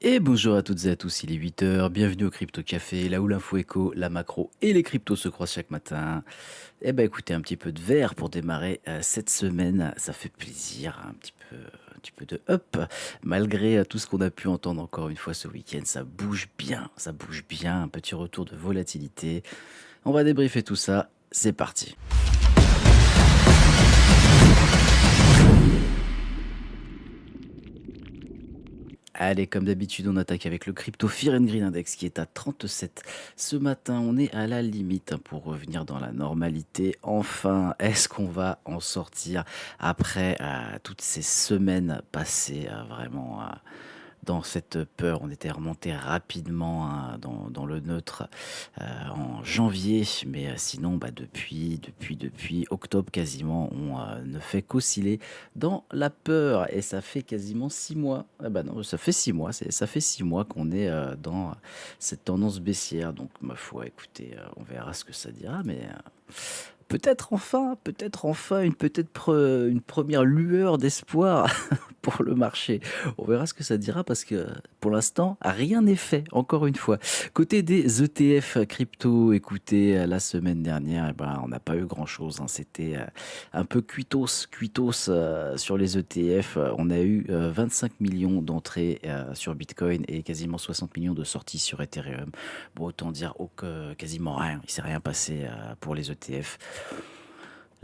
Et bonjour à toutes et à tous, il est 8 heures. Bienvenue au Crypto Café, là où l'info éco, la macro et les cryptos se croisent chaque matin. Eh ben écoutez, un petit peu de verre pour démarrer cette semaine, ça fait plaisir, un petit peu de up. Malgré tout ce qu'on a pu entendre encore une fois ce week-end, ça bouge bien, un petit retour de volatilité. On va débriefer tout ça, c'est parti. Allez, comme d'habitude, on attaque avec le crypto Fear and Green Index qui est à 37. Ce matin, on est à la limite pour revenir dans la normalité. Enfin, est-ce qu'on va en sortir après toutes ces semaines passées vraiment dans cette peur? On était remonté rapidement dans le neutre en janvier, mais sinon, bah, depuis octobre quasiment, on ne fait qu'osciller dans la peur et ça fait quasiment 6 mois. Ah bah non, ça fait 6 mois, ça fait 6 mois qu'on est dans cette tendance baissière. Donc, ma foi, écoutez, on verra ce que ça dira, mais peut-être enfin une première lueur d'espoir pour le marché. On verra ce que ça dira parce que pour l'instant, rien n'est fait, encore une fois. Côté des ETF crypto, écoutez, la semaine dernière, eh ben, on n'a pas eu grand-chose, hein. C'était un peu cuitos sur les ETF. On a eu 25 millions d'entrées sur Bitcoin et quasiment 60 millions de sorties sur Ethereum. Bon, autant dire quasiment rien. Il s'est rien passé pour les ETF.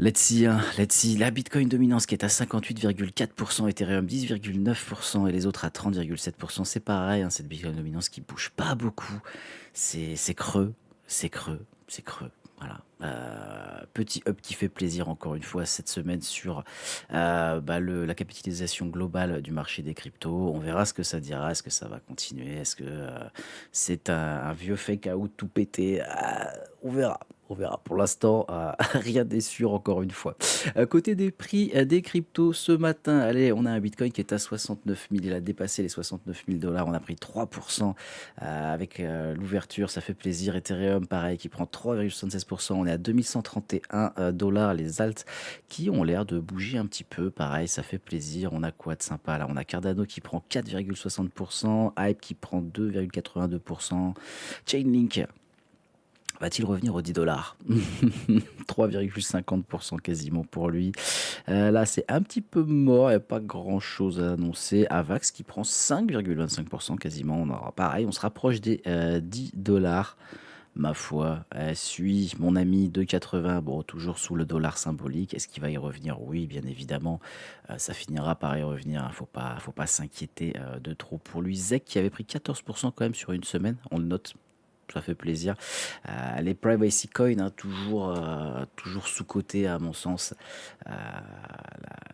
Let's see, hein, let's see. La Bitcoin dominance qui est à 58,4%, Ethereum 10,9% et les autres à 30,7%. C'est pareil, hein, cette Bitcoin dominance qui bouge pas beaucoup. C'est creux, c'est creux, c'est creux. Voilà. Petit up qui fait plaisir encore une fois cette semaine sur bah, la capitalisation globale du marché des cryptos. On verra ce que ça dira. Est-ce que ça va continuer? Est-ce que c'est un vieux fake out tout pété? On verra. On verra. Pour l'instant, rien n'est sûr encore une fois. Côté des prix des cryptos ce matin, allez, on a un Bitcoin qui est à 69 000. Il a dépassé les 69 000 dollars. On a pris 3% avec l'ouverture. Ça fait plaisir. Ethereum, pareil, qui prend 3,76%. On est à 2131 dollars. Les alts qui ont l'air de bouger un petit peu. Pareil, ça fait plaisir. On a quoi de sympa là? On a Cardano qui prend 4,60%. Hype qui prend 2,82%. Chainlink va-t-il revenir aux 10 dollars? 3,50% quasiment pour lui. Là, c'est un petit peu mort, il n'y a pas grand-chose à annoncer. Avax qui prend 5,25% quasiment. On aura pareil, on se rapproche des 10 dollars. Ma foi, suis mon ami 2,80, bon, toujours sous le dollar symbolique. Est-ce qu'il va y revenir? Oui, bien évidemment, ça finira par y revenir, hein. Faut pas s'inquiéter de trop pour lui. ZEC qui avait pris 14% quand même sur une semaine, on le note. Ça fait plaisir. Les privacy coins, hein, toujours sous-cotés à mon sens.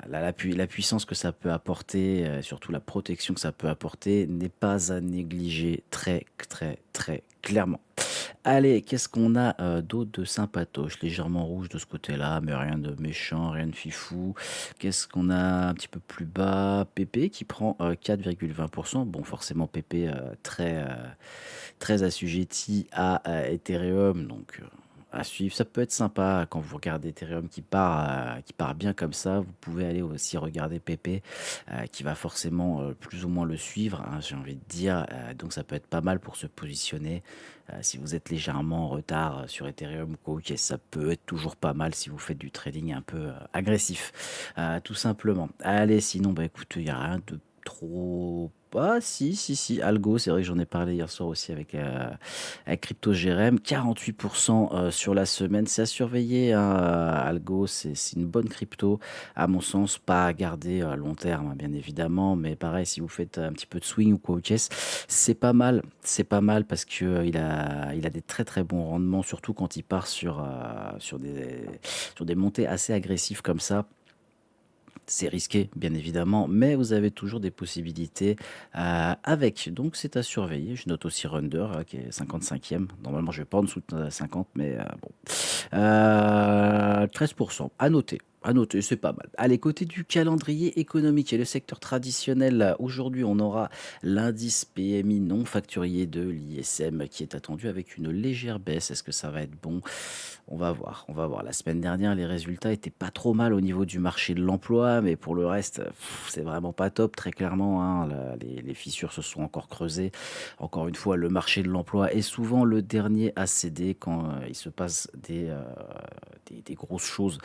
La puissance que ça peut apporter, surtout la protection que ça peut apporter, n'est pas à négliger très, très, très clairement. Allez, qu'est-ce qu'on a d'autre de sympatoche? Légèrement rouge de ce côté-là, mais rien de méchant, rien de fifou. Qu'est-ce qu'on a un petit peu plus bas? PP qui prend 4,20%. Bon, forcément, PP très assujetti à Ethereum, donc à suivre. Ça peut être sympa quand vous regardez Ethereum qui part bien comme ça. Vous pouvez aller aussi regarder PP qui va forcément plus ou moins le suivre, hein, j'ai envie de dire. Donc ça peut être pas mal pour se positionner. Si vous êtes légèrement en retard sur Ethereum ou quoi, ok, ça peut être toujours pas mal si vous faites du trading un peu agressif, tout simplement. Allez, sinon, bah écoute, il n'y a rien de trop. Ah si, Algo, c'est vrai que j'en ai parlé hier soir aussi avec Crypto GRM, 48% sur la semaine, c'est à surveiller, hein, Algo, c'est une bonne crypto, à mon sens, pas à garder à long terme, hein, bien évidemment, mais pareil, si vous faites un petit peu de swing ou quoi, ok, c'est pas mal parce que il a des très très bons rendements, surtout quand il part sur des montées assez agressives comme ça. C'est risqué, bien évidemment, mais vous avez toujours des possibilités avec. Donc, c'est à surveiller. Je note aussi Runder, qui est 55e. Normalement, je vais pas en dessous de 50, mais bon. 13%. À noter. À noter, c'est pas mal. Allez, côté du calendrier économique et le secteur traditionnel, aujourd'hui, on aura l'indice PMI non facturier de l'ISM qui est attendu avec une légère baisse. Est-ce que ça va être bon? On va voir, on va voir. La semaine dernière, les résultats étaient pas trop mal au niveau du marché de l'emploi, mais pour le reste, c'est vraiment pas top, très clairement, hein. Les fissures se sont encore creusées. Encore une fois, le marché de l'emploi est souvent le dernier à céder quand il se passe des grosses choses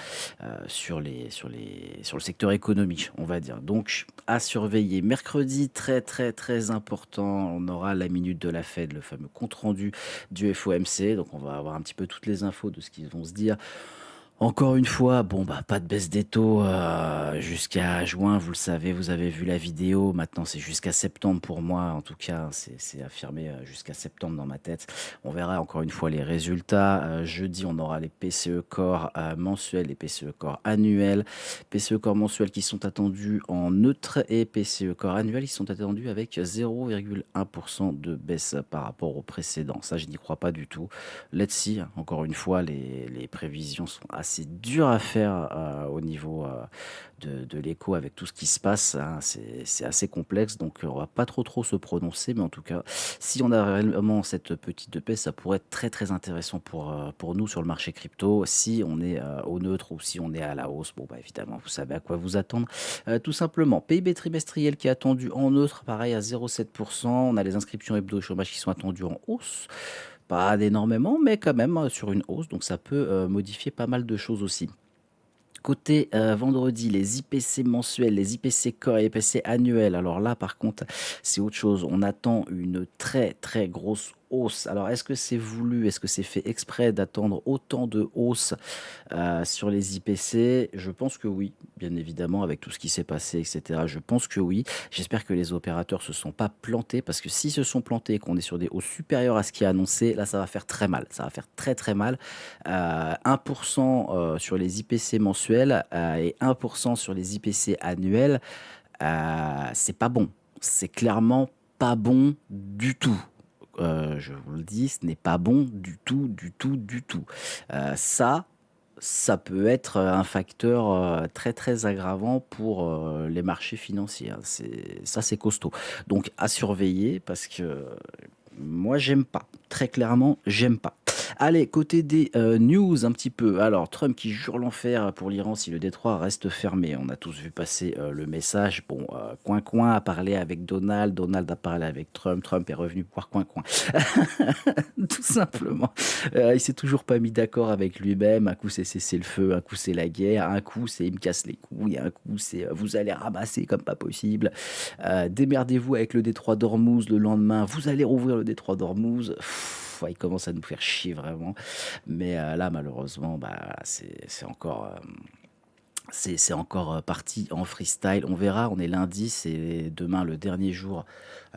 sur le secteur économique, on va dire. Donc, à surveiller. Mercredi, très, très, très important, on aura la minute de la Fed, le fameux compte rendu du FOMC. Donc, on va avoir un petit peu toutes les infos de ce qu'ils vont se dire. Encore une fois, bon, bah, pas de baisse des taux jusqu'à juin, vous le savez, vous avez vu la vidéo. Maintenant, c'est jusqu'à septembre pour moi. En tout cas, c'est affirmé jusqu'à septembre dans ma tête. On verra encore une fois les résultats. Jeudi, on aura les PCE Core mensuels, les PCE Core annuels. PCE Core mensuels qui sont attendus en neutre et PCE Core annuels qui sont attendus avec 0,1% de baisse par rapport au précédent. Ça, je n'y crois pas du tout. Let's see, encore une fois, les prévisions sont assez dures à faire au niveau de l'écho avec tout ce qui se passe, hein. C'est assez complexe, donc on va pas trop se prononcer, mais en tout cas, si on a réellement cette petite paix, ça pourrait être très très intéressant pour nous sur le marché crypto. Si on est au neutre ou si on est à la hausse, bon bah évidemment, vous savez à quoi vous attendre. Tout simplement, PIB trimestriel qui est attendu en neutre, pareil à 0,7%. On a les inscriptions hebdo au chômage qui sont attendues en hausse. Pas d'énormément, mais quand même sur une hausse, donc ça peut modifier pas mal de choses aussi. Côté vendredi, les IPC mensuels, les IPC core et IPC annuels. Alors là, par contre, c'est autre chose. On attend une très très grosse hausse. Alors, est-ce que c'est voulu? Est-ce que c'est fait exprès d'attendre autant de hausse sur les IPC? Je pense que oui, bien évidemment, avec tout ce qui s'est passé, etc. Je pense que oui. J'espère que les opérateurs se sont pas plantés, parce que s'ils se sont plantés et qu'on est sur des hausses supérieures à ce qui est annoncé, là, ça va faire très mal. Ça va faire très très mal. 1% sur les IPC mensuels et 1% sur les IPC annuels, c'est pas bon. C'est clairement pas bon du tout. Je vous le dis, ce n'est pas bon du tout, du tout, du tout. Ça, ça peut être un facteur très très aggravant pour les marchés financiers, hein. Ça, c'est costaud. Donc à surveiller, parce que moi, j'aime pas. Très clairement, j'aime pas. Allez, côté des news un petit peu. Alors, Trump qui jure l'enfer pour l'Iran si le détroit reste fermé. On a tous vu passer le message. Bon, Coin a parlé avec Donald, Donald a parlé avec Trump, Trump est revenu voir Coin. Tout simplement. Il s'est toujours pas mis d'accord avec lui-même. Un coup, c'est cesser le feu, un coup, c'est la guerre, un coup, c'est il me casse les couilles, un coup, c'est vous allez ramasser comme pas possible. Démerdez-vous avec le détroit d'Ormuz le lendemain. Vous allez rouvrir le détroit d'Ormuz. Ouais, il commence à nous faire chier vraiment. Mais là, malheureusement, bah, c'est encore. C'est encore parti en freestyle. On verra, on est lundi, c'est demain le dernier jour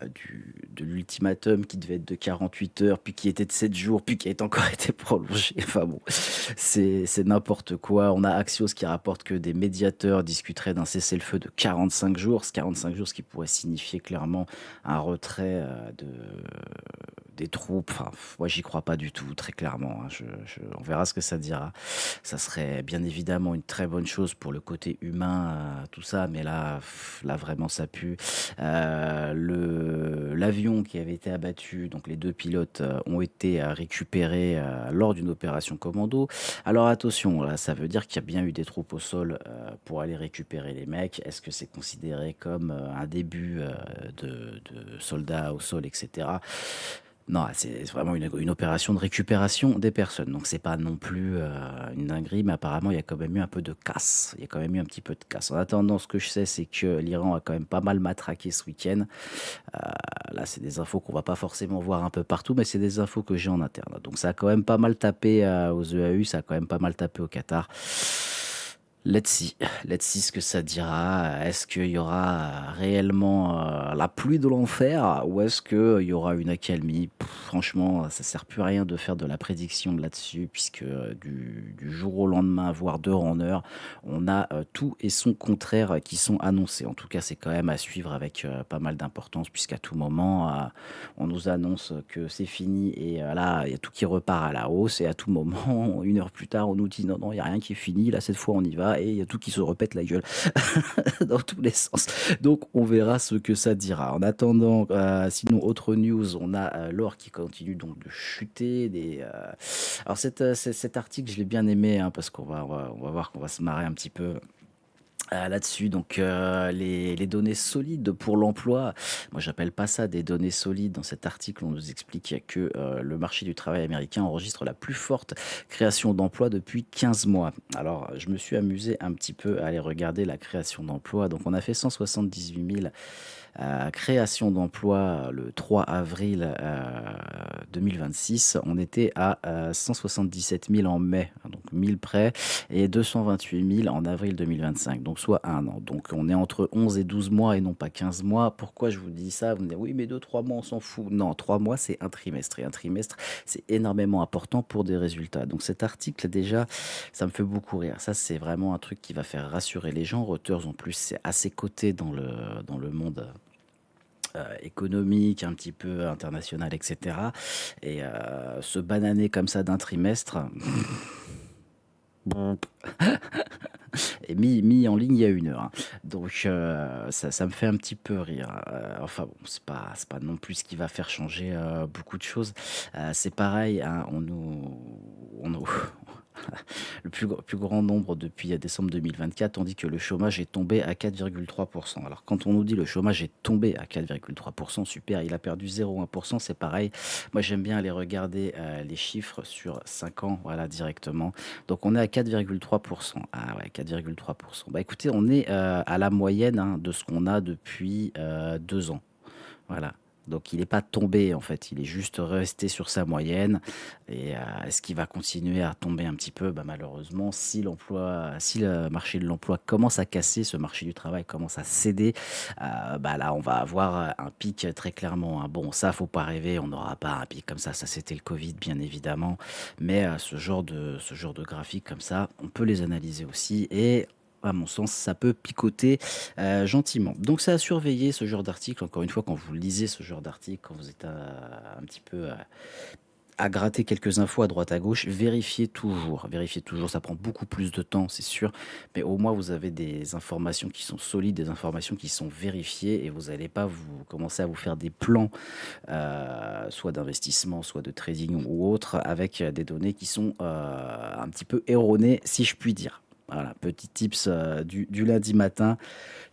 de l'ultimatum qui devait être de 48 heures, puis qui était de 7 jours, puis qui a encore été prolongé. Enfin bon, c'est n'importe quoi. On a Axios qui rapporte que des médiateurs discuteraient d'un cessez-le-feu de 45 jours. 45 jours, ce qui pourrait signifier clairement un retrait des troupes. Enfin, moi, j'y crois pas du tout, très clairement, hein. On verra ce que ça dira. Ça serait bien évidemment une très bonne chose pour le côté humain, tout ça, mais là, là vraiment, ça pue. L'avion qui avait été abattu, donc les deux pilotes ont été récupérés lors d'une opération commando. Alors attention, là, ça veut dire qu'il y a bien eu des troupes au sol pour aller récupérer les mecs. Est-ce que c'est considéré comme un début de soldats au sol, etc. Non, c'est vraiment une opération de récupération des personnes. Donc c'est pas non plus une dinguerie, mais apparemment il y a quand même eu un peu de casse. Il y a quand même eu un petit peu de casse. En attendant, ce que je sais, c'est que l'Iran a quand même pas mal matraqué ce week-end. Là, c'est des infos qu'on va pas forcément voir un peu partout, mais c'est des infos que j'ai en interne. Donc ça a quand même pas mal tapé aux EAU, ça a quand même pas mal tapé au Qatar. Let's see ce que ça dira. Est-ce qu'il y aura réellement la pluie de l'enfer, ou est-ce qu'il y aura une accalmie? Franchement, ça sert plus à rien de faire de la prédiction là-dessus, puisque du jour au lendemain, voire d'heure en heure, on a tout et son contraire qui sont annoncés. En tout cas, c'est quand même à suivre avec pas mal d'importance, puisqu'à tout moment, on nous annonce que c'est fini et là, il y a tout qui repart à la hausse, et à tout moment, une heure plus tard, on nous dit non, non, il n'y a rien qui est fini, là, cette fois, on y va. et il y a tout qui se repète la gueule dans tous les sens. Donc on verra ce que ça dira. En attendant, sinon autre news, on a, l'or qui continue donc de chuter, alors cet article je l'ai bien aimé, hein, parce qu'on va voir qu'on va se marrer un petit peu là-dessus. Donc les données solides pour l'emploi, moi j'appelle pas ça des données solides. Dans cet article, on nous explique que le marché du travail américain enregistre la plus forte création d'emplois depuis 15 mois. Alors je me suis amusé un petit peu à aller regarder la création d'emplois. Donc on a fait 178 000 création d'emplois le 3 avril 2026. On était à 177 000 en mai, hein, donc 1000 près, et 228 000 en avril 2025, donc soit un an. Donc on est entre 11 et 12 mois et non pas 15 mois. Pourquoi je vous dis ça? Vous me dites, oui, mais 2, 3 mois, on s'en fout. Non, 3 mois, c'est un trimestre. Et un trimestre, c'est énormément important pour des résultats. Donc cet article, déjà, ça me fait beaucoup rire. Ça, c'est vraiment un truc qui va faire rassurer les gens. Reuters, en plus, c'est assez coté dans le monde économique, un petit peu international, etc. Et se bananer comme ça d'un trimestre, est mis en ligne il y a 1 heure, hein. Donc ça me fait un petit peu rire. Enfin bon, c'est pas non plus ce qui va faire changer beaucoup de choses. C'est pareil, hein, on nous, le plus grand nombre depuis décembre 2024, on dit que le chômage est tombé à 4,3%. Alors quand on nous dit le chômage est tombé à 4,3%, super, il a perdu 0,1%, c'est pareil. Moi j'aime bien aller regarder les chiffres sur 5 ans, voilà, directement. Donc on est à 4,3%. Ah ouais, 4,3%. Bah écoutez, on est à la moyenne, hein, de ce qu'on a depuis 2 ans. Voilà. Donc il n'est pas tombé en fait, il est juste resté sur sa moyenne. Et est-ce qu'il va continuer à tomber un petit peu? Bah, malheureusement, si le marché de l'emploi commence à casser, ce marché du travail commence à céder, bah là on va avoir un pic très clairement, hein. Bon, ça faut pas rêver, on n'aura pas un pic comme ça c'était le Covid bien évidemment. Mais ce genre de graphique comme ça, on peut les analyser aussi et à mon sens, ça peut picoter gentiment. Donc c'est à surveiller ce genre d'article. Encore une fois, quand vous lisez ce genre d'article, quand vous êtes un petit peu à gratter quelques infos à droite à gauche, vérifiez toujours. Vérifiez toujours, ça prend beaucoup plus de temps, c'est sûr. Mais au moins, vous avez des informations qui sont solides, des informations qui sont vérifiées et vous n'allez pas vous commencer à vous faire des plans, soit d'investissement, soit de trading ou autre, avec des données qui sont un petit peu erronées, si je puis dire. Voilà, petit tips du lundi matin,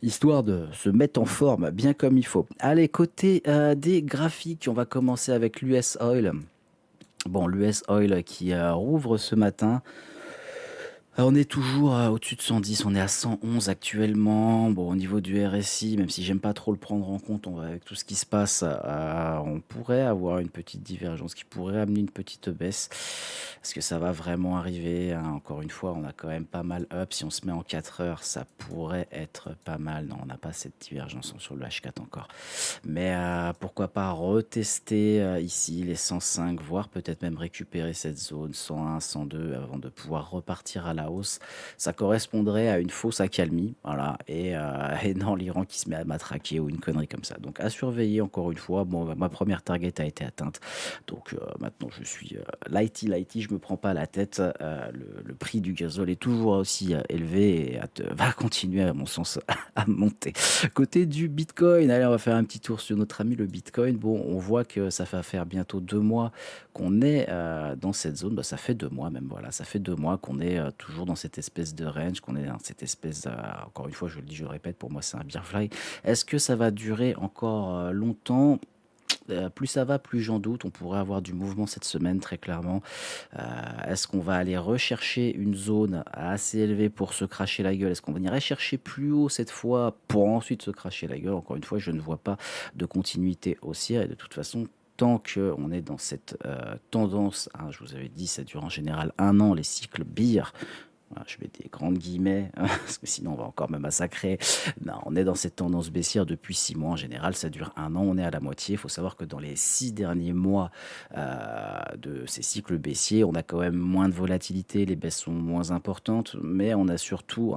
histoire de se mettre en forme bien comme il faut. Allez, côté des graphiques, on va commencer avec l'US Oil. Bon, l'US Oil qui rouvre ce matin. On est toujours au-dessus de 110, on est à 111 actuellement. Bon, au niveau du RSI, même si j'aime pas trop le prendre en compte, avec tout ce qui se passe, on pourrait avoir une petite divergence qui pourrait amener une petite baisse. Est-ce que ça va vraiment arriver, hein? Encore une fois, on a quand même pas mal up. Si on se met en 4 heures, ça pourrait être pas mal. Non, on n'a pas cette divergence sur le H4 encore. Mais pourquoi pas retester ici les 105, voire peut-être même récupérer cette zone 101, 102 avant de pouvoir repartir à la hausse. Ça correspondrait à une fausse accalmie, voilà, et non l'Iran qui se met à matraquer ou une connerie comme ça. Donc à surveiller encore une fois. Bon, ma première target a été atteinte, donc maintenant je suis lighty, je me prends pas la tête. Le prix du gazole est toujours aussi élevé et va continuer à mon sens à monter. Côté du Bitcoin, allez, on va faire un petit tour sur notre ami le Bitcoin. Bon, on voit que ça va faire bientôt 2 mois qu'on est dans cette zone. Bah, ça fait 2 mois même, voilà. Ça fait 2 mois qu'on est toujours dans cette espèce de range, qu'on est dans cette espèce, encore une fois, je le dis, je le répète, pour moi, c'est un bear fly. Est-ce que ça va durer encore longtemps? Plus ça va, plus j'en doute. On pourrait avoir du mouvement cette semaine, très clairement. Est-ce qu'on va aller rechercher une zone assez élevée pour se cracher la gueule? Est-ce qu'on va irait chercher plus haut cette fois pour ensuite se cracher la gueule? Encore une fois, je ne vois pas de continuité haussière et de toute façon, tant qu'on est dans cette tendance, hein, je vous avais dit, ça dure en général 1 an, les cycles beer. Voilà, je mets des grandes guillemets, parce que sinon on va encore me massacrer. Non, on est dans cette tendance baissière depuis 6 mois en général, ça dure 1 an, on est à la moitié. Il faut savoir que dans les 6 derniers mois de ces cycles baissiers, on a quand même moins de volatilité, les baisses sont moins importantes, mais on a surtout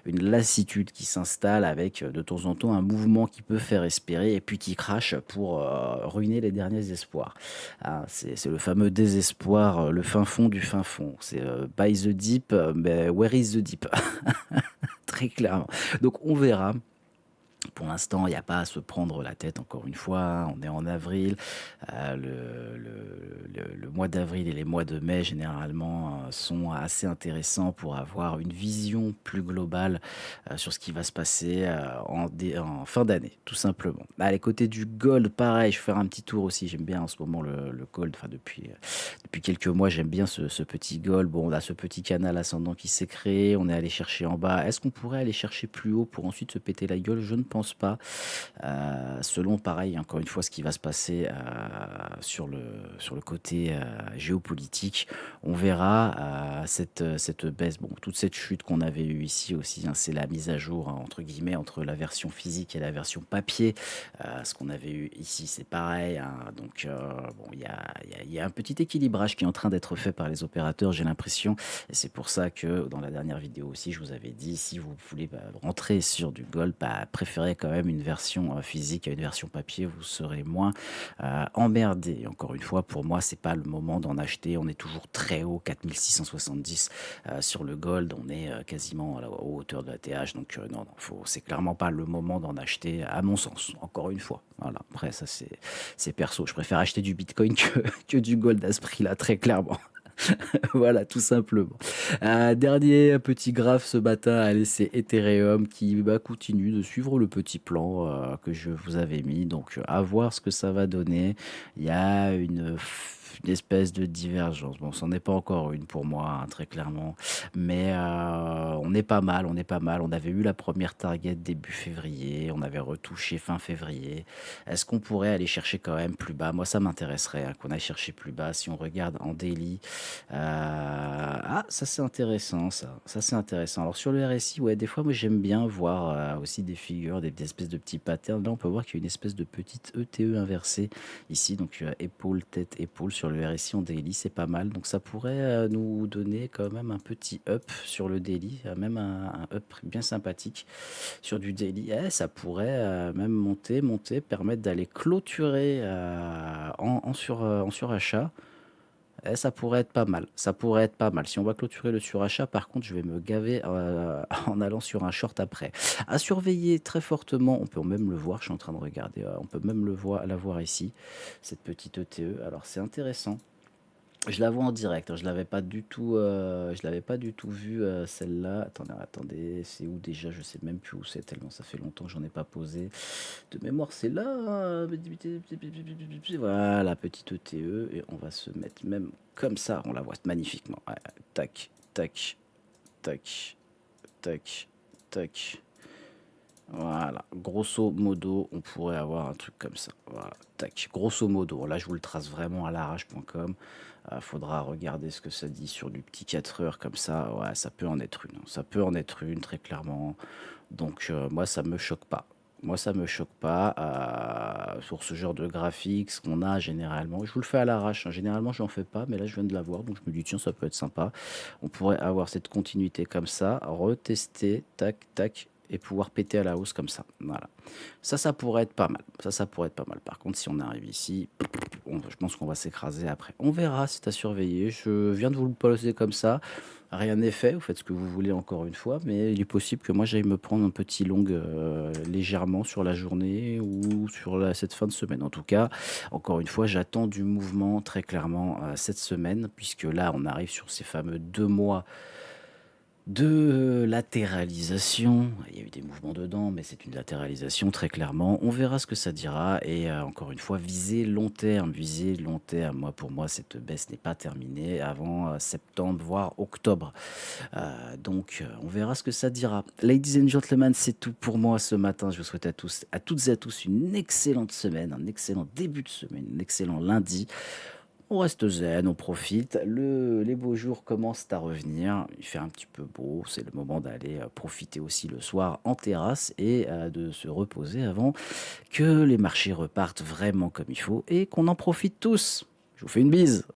une lassitude qui s'installe avec de temps en temps un mouvement qui peut faire espérer et puis qui crache pour ruiner les derniers espoirs. Ah, c'est le fameux désespoir, le fin fond du fin fond. C'est buy the deep, mais where is the deep? Très clairement. Donc on verra. Pour l'instant, il y a pas à se prendre la tête encore une fois, on est en avril, le mois d'avril et les mois de mai généralement, sont assez intéressants pour avoir une vision plus globale, sur ce qui va se passer, en fin d'année, tout simplement. Allez, côté du gold, pareil, je vais faire un petit tour aussi, j'aime bien en ce moment le gold, enfin depuis quelques mois, j'aime bien ce petit gold. Bon, on a ce petit canal ascendant qui s'est créé, on est allé chercher en bas. Est-ce qu'on pourrait aller chercher plus haut pour ensuite se péter la gueule? Je ne pense pas. Selon pareil, encore une fois, ce qui va se passer, sur le côté, géopolitique, on verra, cette baisse, bon, toute cette chute qu'on avait eue ici aussi, hein, c'est la mise à jour, hein, entre guillemets, entre la version physique et la version papier. Ce qu'on avait eu ici, c'est pareil, hein, donc bon, il y a un petit équilibrage qui est en train d'être fait par les opérateurs, j'ai l'impression, et c'est pour ça que dans la dernière vidéo aussi, je vous avais dit, si vous voulez, rentrer sur du gold, préférez quand même une version, physique à une version papier, vous serez moins, emmerdé. Encore une fois, pour moi, c'est pas le moment d'en acheter, on est toujours très haut, 4670, sur le gold, on est, quasiment à la hauteur de la TH, donc non, non, c'est clairement pas le moment d'en acheter, à mon sens, encore une fois. Voilà, après ça c'est perso, je préfère acheter du bitcoin que du gold à ce prix-là, très clairement. Voilà, tout simplement. Dernier petit graphe ce matin, allez, c'est Ethereum qui continue de suivre le petit plan, que je vous avais mis. Donc, à voir ce que ça va donner. Il y a une espèce de divergence. Bon, c'en est pas encore une pour moi, hein, très clairement. Mais on est pas mal, on est pas mal. On avait eu la première target début février, on avait retouché fin février. Est-ce qu'on pourrait aller chercher quand même plus bas? Moi, ça m'intéresserait, hein, qu'on aille chercher plus bas. Si on regarde en daily, ça c'est intéressant ça. Ça c'est intéressant. Alors sur le RSI, ouais, des fois moi j'aime bien voir, aussi des figures, des espèces de petits patterns. Là, on peut voir qu'il y a une espèce de petite ETE inversée ici, donc épaule, tête, épaule sur le RSI en daily, c'est pas mal. Donc ça pourrait, nous donner quand même un petit up sur le daily, même un up bien sympathique sur du daily. Ça pourrait, même monter, permettre d'aller clôturer, en surachat. Ça pourrait être pas mal, ça pourrait être pas mal. Si on va clôturer le surachat, par contre, je vais me gaver, en allant sur un short après. À surveiller très fortement, on peut même le voir, je suis en train de regarder, on peut même la voir ici, cette petite ETE. Alors c'est intéressant. Je la vois en direct, hein, je l'avais pas du tout vue, celle-là. Attendez, c'est où déjà? Je sais même plus où c'est tellement ça fait longtemps que j'en ai pas posé. De mémoire, c'est là, hein. Voilà, petite ETE, et on va se mettre même comme ça, on la voit magnifiquement. Ouais, tac, tac, tac, tac, tac. Voilà, grosso modo, on pourrait avoir un truc comme ça. Voilà, tac, grosso modo. Là, je vous le trace vraiment à l'arrache.com. Faudra regarder ce que ça dit sur du petit 4 heures comme ça. Ouais, ça peut en être une, hein. Ça peut en être une, très clairement. Donc, moi, ça me choque pas. Moi, ça me choque pas, sur ce genre de graphique, ce qu'on a généralement. Je vous le fais à l'arrache, hein. Généralement, je n'en fais pas, mais là, je viens de l'avoir, donc je me dis, tiens, ça peut être sympa. On pourrait avoir cette continuité comme ça, retester, tac, tac, et pouvoir péter à la hausse comme ça. Voilà. Ça pourrait être pas mal. Ça pourrait être pas mal. Par contre, si on arrive ici, je pense qu'on va s'écraser après. On verra, c'est à surveiller. Je viens de vous le poser comme ça. Rien n'est fait, vous faites ce que vous voulez encore une fois, mais il est possible que moi j'aille me prendre un petit long, légèrement sur la journée ou sur cette fin de semaine. En tout cas, encore une fois, j'attends du mouvement très clairement, cette semaine, puisque là on arrive sur ces fameux 2 mois de latéralisation. Il y a eu des mouvements dedans, mais c'est une latéralisation très clairement. On verra ce que ça dira et encore une fois, viser long terme, viser long terme. Moi, pour moi, cette baisse n'est pas terminée avant septembre, voire octobre. Donc, on verra ce que ça dira. Ladies and gentlemen, c'est tout pour moi ce matin. Je vous souhaite à toutes et à tous une excellente semaine, un excellent début de semaine, un excellent lundi. On reste zen, on profite. Les beaux jours commencent à revenir. Il fait un petit peu beau. C'est le moment d'aller profiter aussi le soir en terrasse et de se reposer avant que les marchés repartent vraiment comme il faut et qu'on en profite tous. Je vous fais une bise.